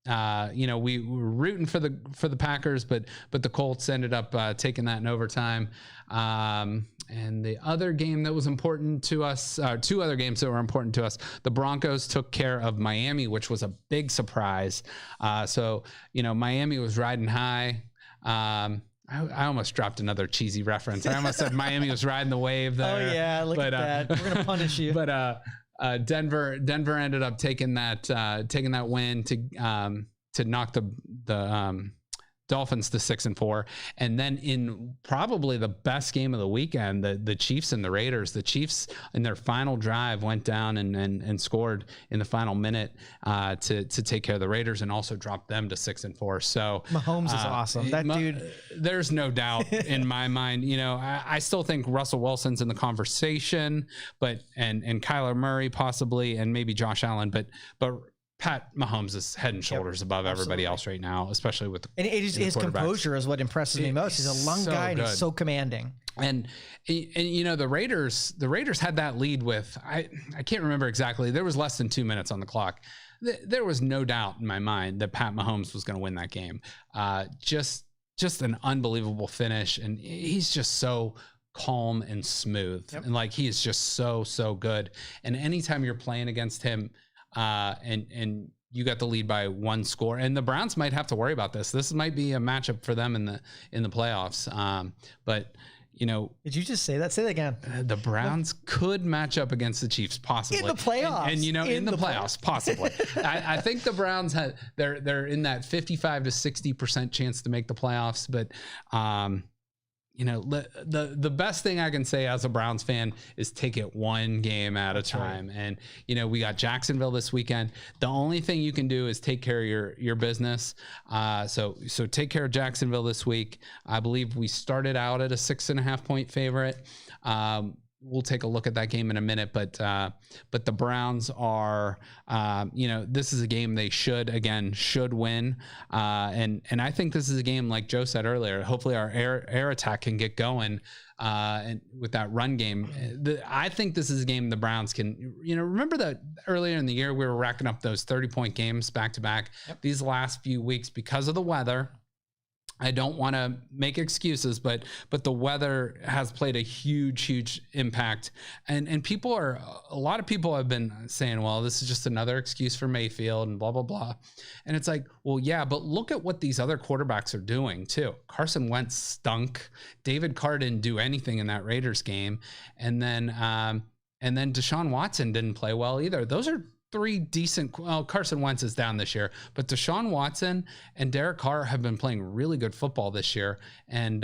we were rooting for the Packers, but the Colts ended up taking that in overtime. And the other game that was important to us, two other games that were important to us, the Broncos took care of Miami, which was a big surprise. So Miami was riding high. I almost dropped another cheesy reference. I almost said Miami was riding the wave there. Oh yeah, look at that. We're gonna punish you. But Denver ended up taking that win to knock Dolphins to 6-4. And then in probably the best game of the weekend, the Chiefs and the Raiders. The Chiefs in their final drive went down and scored in the final minute to take care of the Raiders and also dropped them to 6-4. So Mahomes is awesome. That dude. There's no doubt in my mind. You know, I still think Russell Wilson's in the conversation, but and Kyler Murray possibly, and maybe Josh Allen, but Pat Mahomes is head and shoulders above everybody else right now, especially with his composure is what impresses me most. He's a lung guy and he's so commanding. And you know, the Raiders had that lead with I can't remember exactly. There was less than 2 minutes on the clock. There was no doubt in my mind that Pat Mahomes was going to win that game. Just an unbelievable finish, and he's just so calm and smooth, and like he is just so good. And anytime you're playing against him, and you got the lead by one score, and the Browns might have to worry about this. This might be a matchup for them in the playoffs. But you know, did you just say that? Say that again. The Browns could match up against the Chiefs possibly in the playoffs, and you know, in the playoffs possibly. I think the Browns they're in that 55 to 60% chance to make the playoffs, but you know, the best thing I can say as a Browns fan is take it one game at a time. Right. And, you know, we got Jacksonville this weekend. The only thing you can do is take care of your business. So take care of Jacksonville this week. I believe we started out at a 6.5 point favorite. We'll take a look at that game in a minute, but the Browns are, you know, this is a game they should win, and I think this is a game, like Joe said earlier. Hopefully, our air attack can get going, and with that run game. I think this is a game the Browns can. You know, remember that earlier in the year we were racking up those 30-point games back to back. These last few weeks because of the weather. I don't want to make excuses, but the weather has played a huge impact, and a lot of people have been saying, well, this is just another excuse for Mayfield and blah blah blah, and it's like, well, yeah, but look at what these other quarterbacks are doing too. Carson Wentz stunk. David Carr didn't do anything in that Raiders game, and then Deshaun Watson didn't play well either. Those are three decent. Well, Carson Wentz is down this year, but Deshaun Watson and Derek Carr have been playing really good football this year, and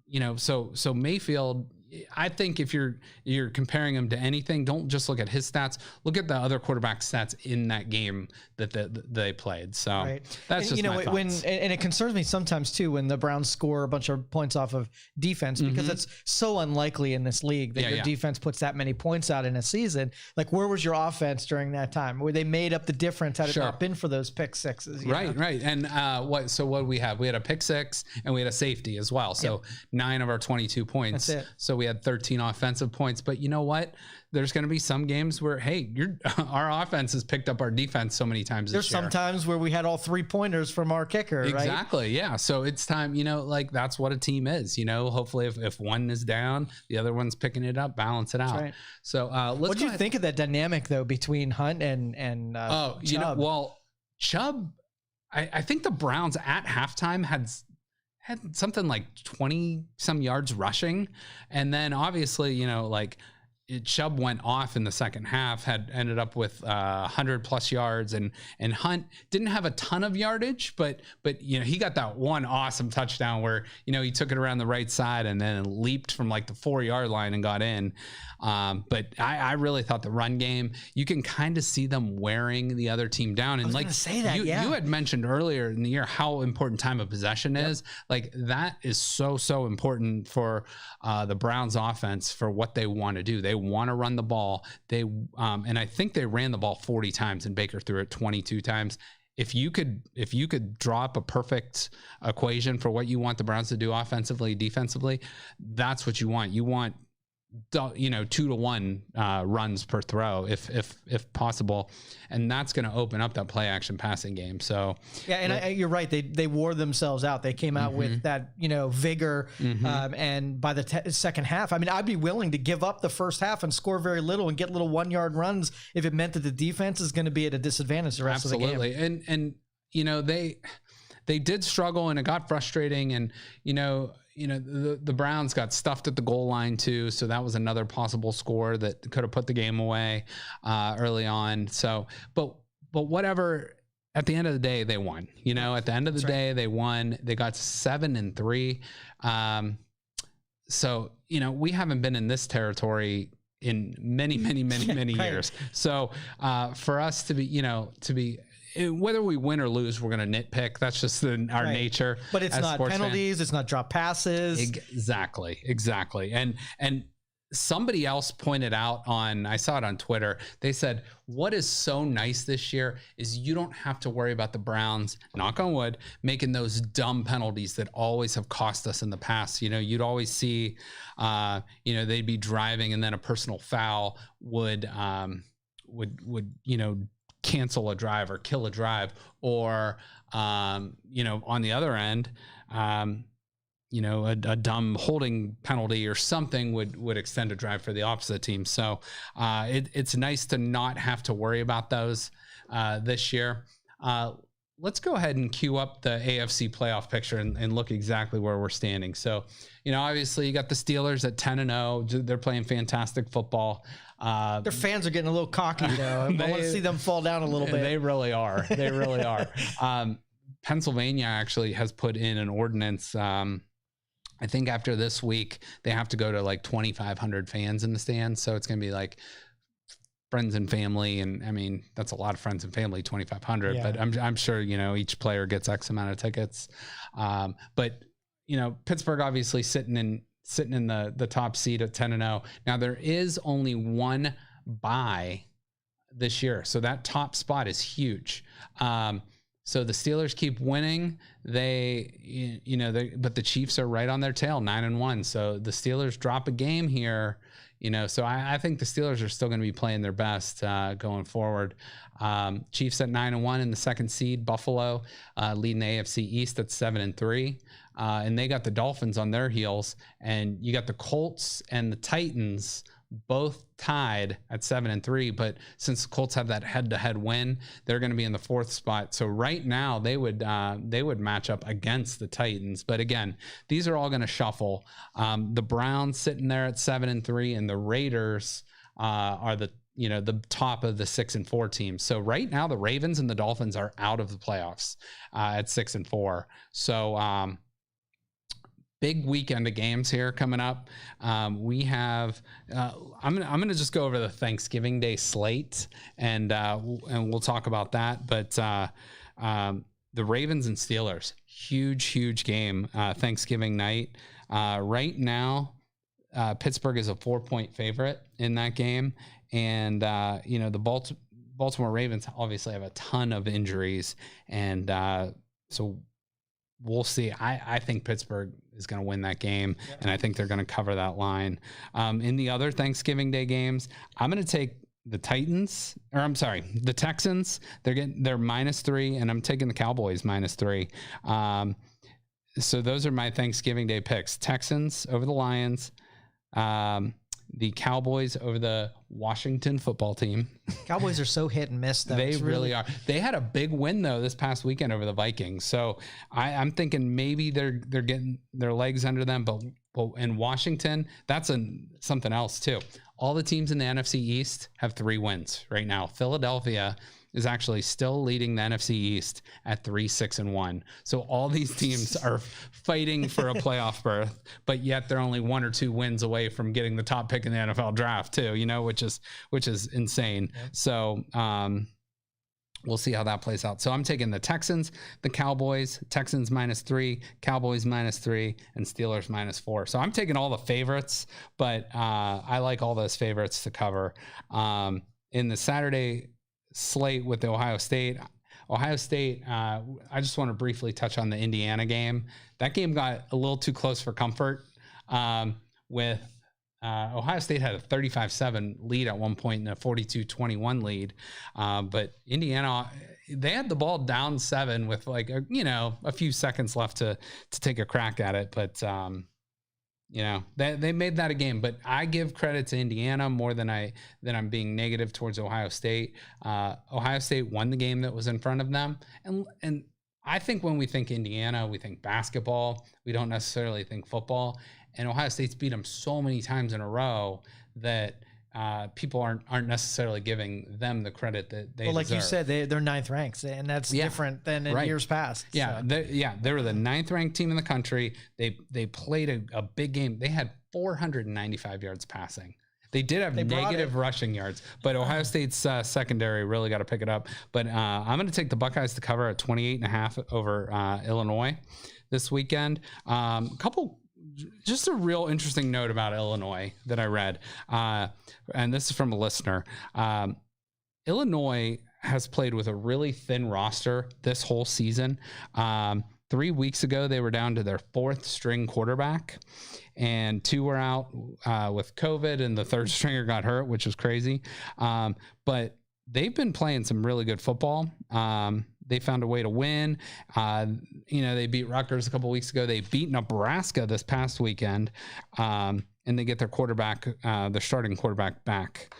you know, so Mayfield. I think if you're comparing him to anything, don't just look at his stats. Look at the other quarterback stats in that game that they played. So that's just, you know, my thoughts. And it concerns me sometimes too when the Browns score a bunch of points off of defense, because it's so unlikely in this league that your defense puts that many points out in a season. Like, where was your offense during that time where they made up the difference had it not been for those pick sixes? Right. And what did we have? We had a pick six and we had a safety as well. So 9 of our 22 points. That's it. So we had 13 offensive points, but you know what? There's going to be some games where, hey, our offense has picked up our defense so many times. There's some times where we had all 3 pointers from our kicker, right? Exactly. Yeah. So it's time, you know, like that's what a team is, you know, hopefully if one is down, the other one's picking it up, balance it out. Right. So what do you think of that dynamic though, between Hunt and Chubb? You know, well, Chubb, I think the Browns at halftime had something like 20 some yards rushing. And then obviously, you know, like Chubb went off in the second half, had ended up with 100 plus yards, and Hunt didn't have a ton of yardage, but you know, he got that one awesome touchdown where, you know, he took it around the right side and then leaped from like the 4-yard line and got in. But I really thought the run game, you can kind of see them wearing the other team down. And I was like gonna say that, you had mentioned earlier in the year how important time of possession is. Like that is so important for the Browns offense for what they want to do. They want to run the ball. They and I think they ran the ball 40 times and Baker threw it 22 times. If you could draw up a perfect equation for what you want the Browns to do offensively, defensively, that's what you want. You want, you know, 2-to-1 runs per throw if possible, and that's going to open up that play action passing game. So yeah, and you're right, they wore themselves out. They came out with that, you know, vigor, and by the second half, I mean, I'd be willing to give up the first half and score very little and get little 1-yard runs if it meant that the defense is going to be at a disadvantage the rest of the game. Absolutely. And you know, they did struggle and it got frustrating, and you know, the Browns got stuffed at the goal line too. So that was another possible score that could have put the game away early on. So, but whatever, at the end of the day, they won. At the end of the day, they won. They got 7-3. So, we haven't been in this territory in many right. years. So, for us to be, whether we win or lose, we're going to nitpick. That's just our right. nature. But it's not penalties. It's not drop passes. Exactly. And somebody else pointed out I saw it on Twitter. They said, what is so nice this year is you don't have to worry about the Browns, knock on wood, making those dumb penalties that always have cost us in the past. You'd always see, they'd be driving and then a personal foul would cancel a drive or kill a drive, or, on the other end, a dumb holding penalty or something would extend a drive for the opposite team. So it's nice to not have to worry about those this year. Let's go ahead and cue up the AFC playoff picture and look exactly where we're standing. So, obviously you got the Steelers at 10-0. They're playing fantastic football. Their fans are getting a little cocky though. I want to see them fall down a little bit. They really are. Pennsylvania actually has put in an ordinance. I think after this week, they have to go to like 2,500 fans in the stands. So it's going to be like friends and family. And I mean, that's a lot of friends and family, 2,500, but I'm sure, each player gets X amount of tickets. But Pittsburgh obviously sitting in the top seed at 10-0. Now there is only one bye this year. So that top spot is huge. So the Steelers keep winning. But the Chiefs are right on their tail, 9-1. So the Steelers drop a game here, so I think the Steelers are still going to be playing their best going forward. Chiefs at 9-1 in the second seed. Buffalo leading the AFC East at 7-3. And they got the Dolphins on their heels. And you got the Colts and the Titans both tied at 7-3, but since the Colts have that head-to-head win, they're going to be in the fourth spot. So right now they would match up against the Titans. But again, these are all going to shuffle. The Browns sitting there at 7-3, and the Raiders are the top of the 6-4 teams. So right now the Ravens and the Dolphins are out of the playoffs at 6-4. So big weekend of games here coming up. We have. I'm gonna just go over the Thanksgiving Day slate, and we'll talk about that. But the Ravens and Steelers, huge game Thanksgiving night. Right now, Pittsburgh is a 4-point favorite in that game, and the Baltimore Ravens obviously have a ton of injuries, and so. We'll see. I think Pittsburgh is going to win that game, and I think they're going to cover that line. In the other Thanksgiving Day games, I'm going to take the Texans. They're -3, and I'm taking the Cowboys -3. So those are my Thanksgiving Day picks: Texans over the Lions, the Cowboys over the Washington football team. Cowboys are so hit and miss, though. They really are. They had a big win, though, this past weekend over the Vikings. So I'm thinking maybe they're getting their legs under them. But in Washington, that's something else, too. All the teams in the NFC East have 3 wins right now. Philadelphia is actually still leading the NFC East at 3-6-1. So all these teams are fighting for a playoff berth, but yet they're only 1 or 2 wins away from getting the top pick in the NFL draft too, which is insane. Yep. So we'll see how that plays out. So I'm taking the Texans, the Cowboys, Texans -3, Cowboys -3, and Steelers -4. So I'm taking all the favorites, but I like all those favorites to cover. In the Saturday slate with the Ohio State, I just want to briefly touch on the Indiana game. That game got a little too close for comfort. With Ohio State had a 35-7 lead at one point and a 42-21 lead. But Indiana, they had the ball down 7 with a few seconds left to take a crack at it. But they made that a game, but I give credit to Indiana more than I'm being negative towards Ohio State. Ohio State won the game that was in front of them. And I think when we think Indiana, we think basketball. We don't necessarily think football. And Ohio State's beat them so many times in a row that, people aren't necessarily giving them the credit that they like deserve. you said, they're ninth ranks, and that's different than in years past. Yeah, so. They were the ninth ranked team in the country. They played a big game. They had 495 yards passing. They did have negative rushing yards, but Ohio State's secondary really got to pick it up. But I'm going to take the Buckeyes to cover at 28.5 over Illinois this weekend. Just a real interesting note about Illinois that I read, and this is from a listener. Illinois has played with a really thin roster this whole season. 3 weeks ago, they were down to their fourth string quarterback, and 2 were out with COVID, and the third stringer got hurt, which was crazy. But they've been playing some really good football. They found a way to win. They beat Rutgers a couple weeks ago. They beat Nebraska this past weekend, and they get their quarterback, their starting quarterback back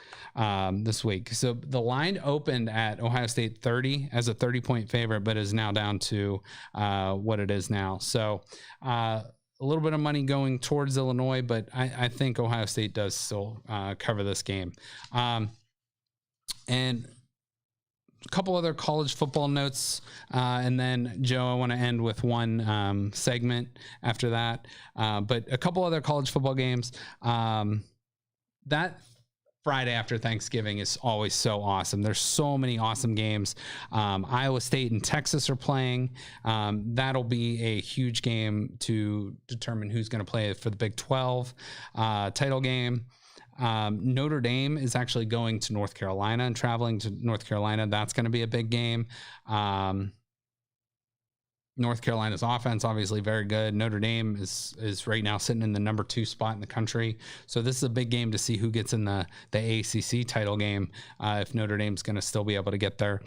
this week. So the line opened at Ohio State 30 as a 30-point favorite, but is now down to what it is now. So a little bit of money going towards Illinois, but I think Ohio State does still cover this game. And a couple other college football notes, and then Joe, I want to end with one segment after that. But a couple other college football games. That Friday after Thanksgiving is always so awesome. There's so many awesome games. Iowa State and Texas are playing. That'll be a huge game to determine who's going to play for the Big 12 title game. Notre Dame is actually going to North Carolina and traveling to North Carolina. That's going to be a big game. North Carolina's offense, obviously very good. Notre Dame is right now sitting in the number 2 spot in the country. So this is a big game to see who gets in the ACC title game, if Notre Dame's going to still be able to get there.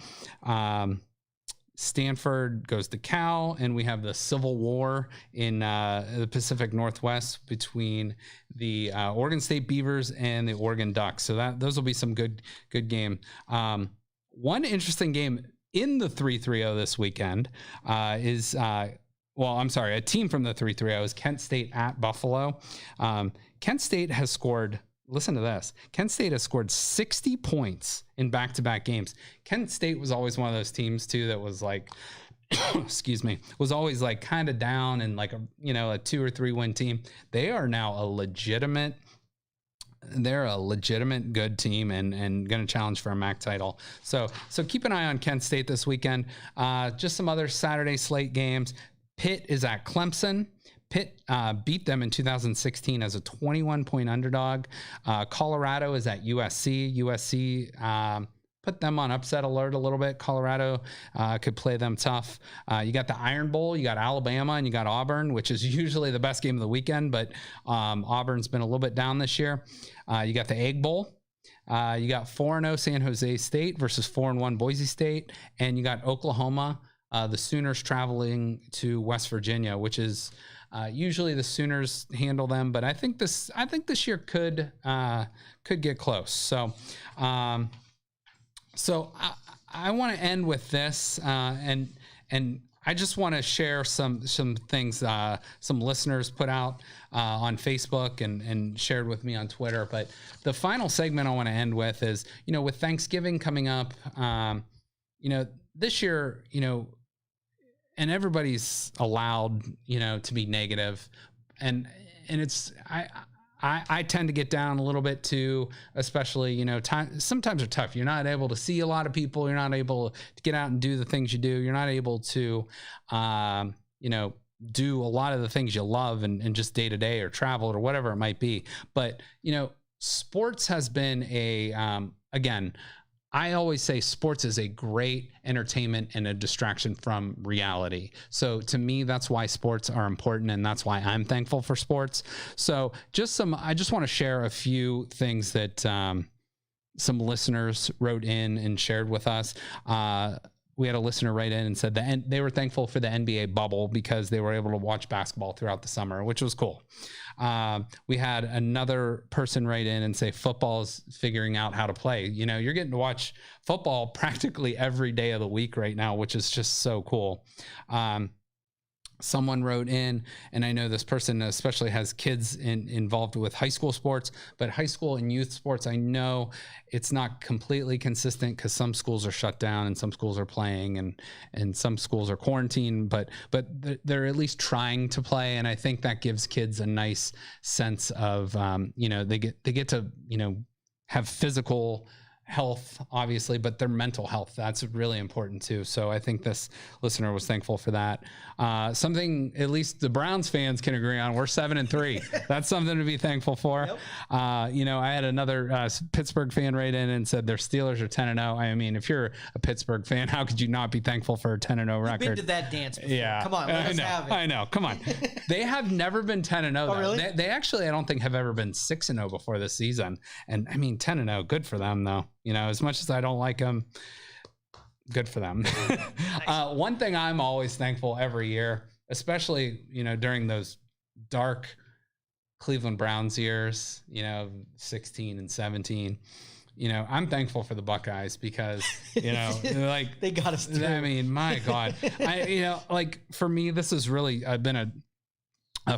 Stanford goes to Cal, and we have the Civil War in the Pacific Northwest between the Oregon State Beavers and the Oregon Ducks. So those will be some good game. One interesting game in the 3-3-0 this weekend is a team from the 3-3-0 is Kent State at Buffalo. Kent State has scored. Listen to this. Kent State has scored 60 points in back-to-back games. Kent State was always one of those teams too that was like, was always like kind of down and like a 2 or 3 win team. They are now they're a legitimate good team and going to challenge for a MAC title. So keep an eye on Kent State this weekend. Just some other Saturday slate games. Pitt is at Clemson. Pitt beat them in 2016 as a 21-point underdog. Colorado is at USC. USC put them on upset alert a little bit. Colorado could play them tough. You got the Iron Bowl. You got Alabama, and you got Auburn, which is usually the best game of the weekend, but Auburn's been a little bit down this year. You got the Egg Bowl. You got 4-0 San Jose State versus 4-1 Boise State, and you got Oklahoma. The Sooners traveling to West Virginia, which is usually the Sooners handle them, but I think this year could get close. So I want to end with this, and I just want to share some things some listeners put out on Facebook and shared with me on Twitter. But the final segment I want to end with is, with Thanksgiving coming up, this year, and everybody's allowed, to be negative, and it's I tend to get down a little bit too, especially, sometimes are tough. You're not able to see a lot of people. You're not able to get out and do the things you do. You're not able to, do a lot of the things you love and just day to day or travel or whatever it might be. But, sports has been again, I always say sports is a great entertainment and a distraction from reality. So to me, that's why sports are important, and that's why I'm thankful for sports. So I just want to share a few things that some listeners wrote in and shared with us. We had a listener write in and said that they were thankful for the NBA bubble because they were able to watch basketball throughout the summer, which was cool. We had another person write in and say football is figuring out how to play. You're getting to watch football practically every day of the week right now, which is just so cool. Someone wrote in, and I know this person especially has kids involved with high school sports, but high school and youth sports, I know it's not completely consistent because some schools are shut down and some schools are playing and some schools are quarantined, but they're at least trying to play. And I think that gives kids a nice sense of, they get to, have physical health, obviously, but their mental health, that's really important too. So I think this listener was thankful for that. Something at least the Browns fans can agree on, we're 7-3. That's something to be thankful for. Yep. I had another Pittsburgh fan write in and said their Steelers are 10-0. I mean, if you're a Pittsburgh fan, how could you not be thankful for a 10-0 record? Been to that dance before. Yeah. Come on, let us have it. I know. Come on. They have never been 10-0. Oh, really? They actually, I don't think have ever been 6-0 before this season. And I mean, 10-0, good for them though. As much as I don't like them, good for them. One thing I'm always thankful every year, especially, during those dark Cleveland Browns years, 16 and 17, I'm thankful for the Buckeyes because, like they got us through. I mean, my God, for me, this has really been a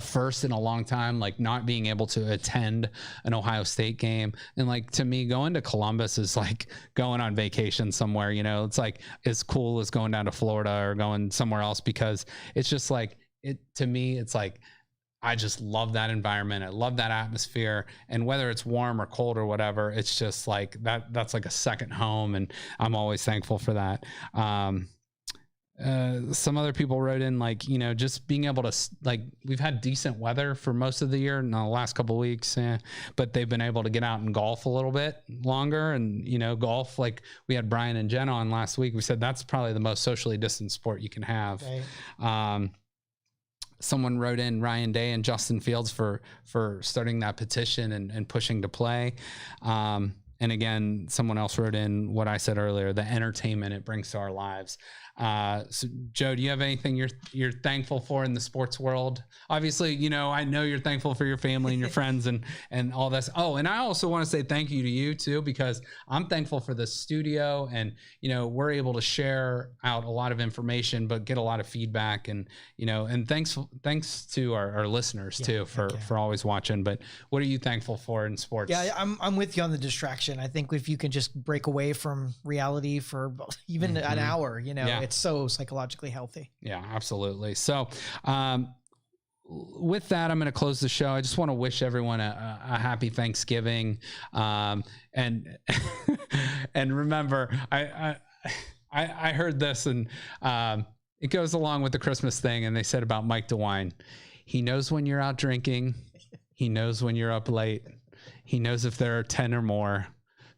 first in a long time, like not being able to attend an Ohio State game. And like, to me, going to Columbus is like going on vacation somewhere, it's like as cool as going down to Florida or going somewhere else, because it's just like, to me, it's like, I just love that environment. I love that atmosphere. And whether it's warm or cold or whatever, it's just like that's like a second home. And I'm always thankful for that. Some other people wrote in, like, just being able to, like, we've had decent weather for most of the year in the last couple of weeks, but they've been able to get out and golf a little bit longer. And, golf, like we had Brian and Jen on last week. We said that's probably the most socially distant sport you can have. Right. Someone wrote in Ryan Day and Justin Fields for starting that petition and pushing to play. And again, someone else wrote in what I said earlier, the entertainment it brings to our lives. So Joe, do you have anything you're thankful for in the sports world? Obviously, I know you're thankful for your family and your friends and all this. Oh, and I also want to say thank you to you too, because I'm thankful for the studio and, we're able to share out a lot of information, but get a lot of feedback and thanks to our listeners too, for always watching. But what are you thankful for in sports? Yeah, I'm with you on the distraction. I think if you can just break away from reality for even an hour, it's so psychologically healthy. Yeah, absolutely. So, with that, I'm going to close the show. I just want to wish everyone a happy Thanksgiving. And remember, I heard this, and it goes along with the Christmas thing. And they said about Mike DeWine, he knows when you're out drinking. He knows when you're up late. He knows if there are 10 or more.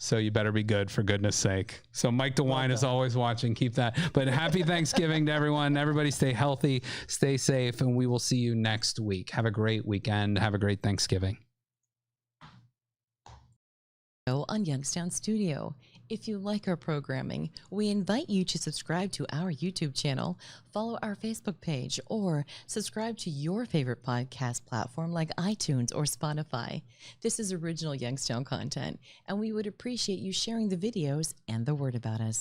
So you better be good, for goodness sake. So Mike DeWine is always watching. Keep that. But happy Thanksgiving to everyone. Everybody stay healthy, stay safe, and we will see you next week. Have a great weekend. Have a great Thanksgiving. On Youngstown Studio. If you like our programming, we invite you to subscribe to our YouTube channel, follow our Facebook page, or subscribe to your favorite podcast platform like iTunes or Spotify. This is original Youngstown content, and we would appreciate you sharing the videos and the word about us.